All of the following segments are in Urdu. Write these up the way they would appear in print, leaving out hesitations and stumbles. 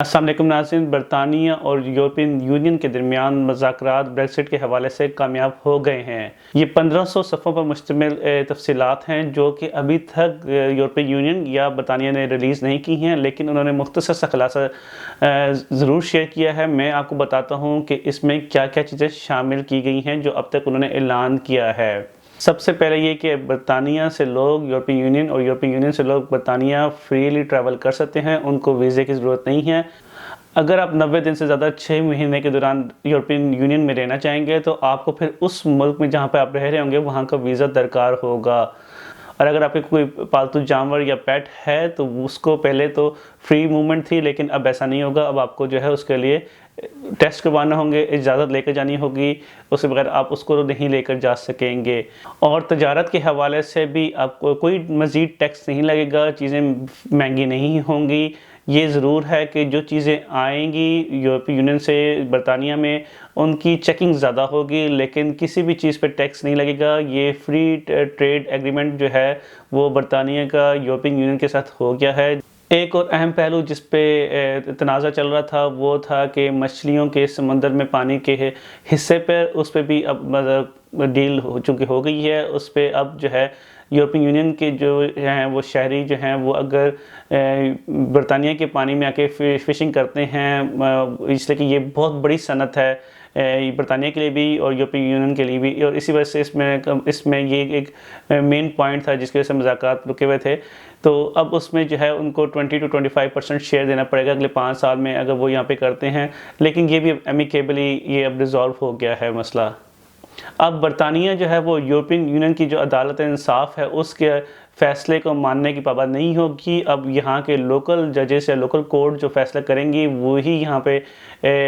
السلام علیکم ناظرین، برطانیہ اور یورپین یونین کے درمیان مذاکرات بریکسٹ کے حوالے سے کامیاب ہو گئے ہیں۔ یہ 1500 صفحوں پر مشتمل تفصیلات ہیں جو کہ ابھی تک یورپین یونین یا برطانیہ نے ریلیز نہیں کی ہیں، لیکن انہوں نے مختصر سا خلاصہ ضرور شیئر کیا ہے۔ میں آپ کو بتاتا ہوں کہ اس میں کیا کیا چیزیں شامل کی گئی ہیں جو اب تک انہوں نے اعلان کیا ہے۔ سب سے پہلے یہ کہ برطانیہ سے لوگ یورپین یونین اور یورپین یونین سے لوگ برطانیہ فریلی ٹریول کر سکتے ہیں، ان کو ویزے کی ضرورت نہیں ہے۔ اگر آپ 90 دن سے زیادہ 6 مہینے کے دوران یورپین یونین میں رہنا چاہیں گے تو آپ کو پھر اس ملک میں جہاں پہ آپ رہ رہے ہوں گے وہاں کا ویزا درکار ہوگا۔ اور اگر آپ کے کوئی پالتو جانور یا پیٹ ہے تو اس کو پہلے تو فری موومنٹ تھی، لیکن اب ایسا نہیں ہوگا۔ اب آپ کو جو ہے اس کے لیے ٹیسٹ کروانا ہوں گے، اجازت لے کر جانی ہوگی، اس کے بغیر آپ اس کو نہیں لے کر جا سکیں گے۔ اور تجارت کے حوالے سے بھی آپ کو کوئی مزید ٹیکس نہیں لگے گا، چیزیں مہنگی نہیں ہوں گی۔ یہ ضرور ہے کہ جو چیزیں آئیں گی یورپی یونین سے برطانیہ میں ان کی چیکنگ زیادہ ہوگی، لیکن کسی بھی چیز پہ ٹیکس نہیں لگے گا۔ یہ فری ٹریڈ ایگریمنٹ جو ہے وہ برطانیہ کا یورپین یونین کے ساتھ ہو گیا ہے۔ ایک اور اہم پہلو جس پہ تنازع چل رہا تھا وہ تھا کہ مچھلیوں کے سمندر میں پانی کے حصے پر، اس پہ بھی اب ڈیل چونکہ ہو گئی ہے۔ اس پہ اب جو ہے یورپین یونین کے جو ہیں وہ شہری جو ہیں وہ اگر برطانیہ کے پانی میں آ کے فشنگ کرتے ہیں، اس لیے کہ یہ بہت بڑی صنعت ہے برطانیہ کے لیے بھی اور یورپین یونین کے لیے بھی، اور اسی وجہ سے اس میں یہ ایک مین پوائنٹ تھا جس کی وجہ سے مذاکرات رکے ہوئے تھے۔ تو اب اس میں جو ہے ان کو 20 to 25% شیئر دینا پڑے گا اگلے 5 سال میں اگر وہ یہاں پہ کرتے ہیں، لیکن یہ بھی امیکیبلی یہ اب ریزالو ہو گیا ہے مسئلہ۔ اب برطانیہ جو ہے وہ یورپین یونین کی جو عدالت انصاف ہے اس کے فیصلے کو ماننے کی پابند نہیں ہوگی۔ اب یہاں کے لوکل ججز یا لوکل کورٹ جو فیصلہ کریں گی وہی یہاں پہ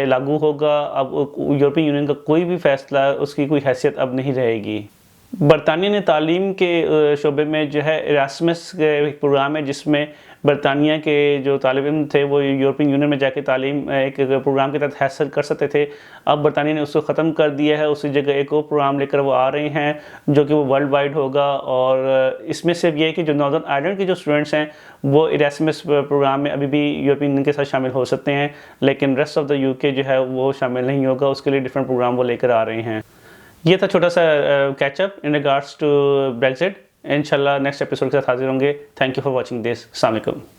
لاگو ہوگا۔ اب یورپین یونین کا کوئی بھی فیصلہ اس کی کوئی حیثیت اب نہیں رہے گی۔ برطانیہ نے تعلیم کے شعبے میں جو ہے ایراسمس ایک پروگرام ہے جس میں برطانیہ کے جو طالب علم تھے وہ یورپین یونین میں جا کے تعلیم ایک پروگرام کے تحت حاصل کر سکتے تھے۔ اب برطانیہ نے اس کو ختم کر دیا ہے، اسی جگہ ایک اور پروگرام لے کر وہ آ رہے ہیں جو کہ وہ ورلڈ وائڈ ہوگا، اور اس میں صرف یہ ہے کہ جو ناردرن آئرلینڈ کے جو اسٹوڈنٹس ہیں وہ ایراسمس پروگرام میں ابھی بھی یورپین یونین کے ساتھ شامل ہو سکتے ہیں، لیکن ریسٹ آف دا UK جو ہے وہ شامل نہیں ہوگا۔ اس کے لیے ڈفرینٹ پروگرام وہ لے کر آ رہے ہیں۔ یہ تھا چھوٹا سا catch up in regards to Brexit. انشاءاللہ نیکسٹ ایپیسوڈ کے ساتھ حاضر ہوں گے۔ Thank you for watching this. السلام علیکم۔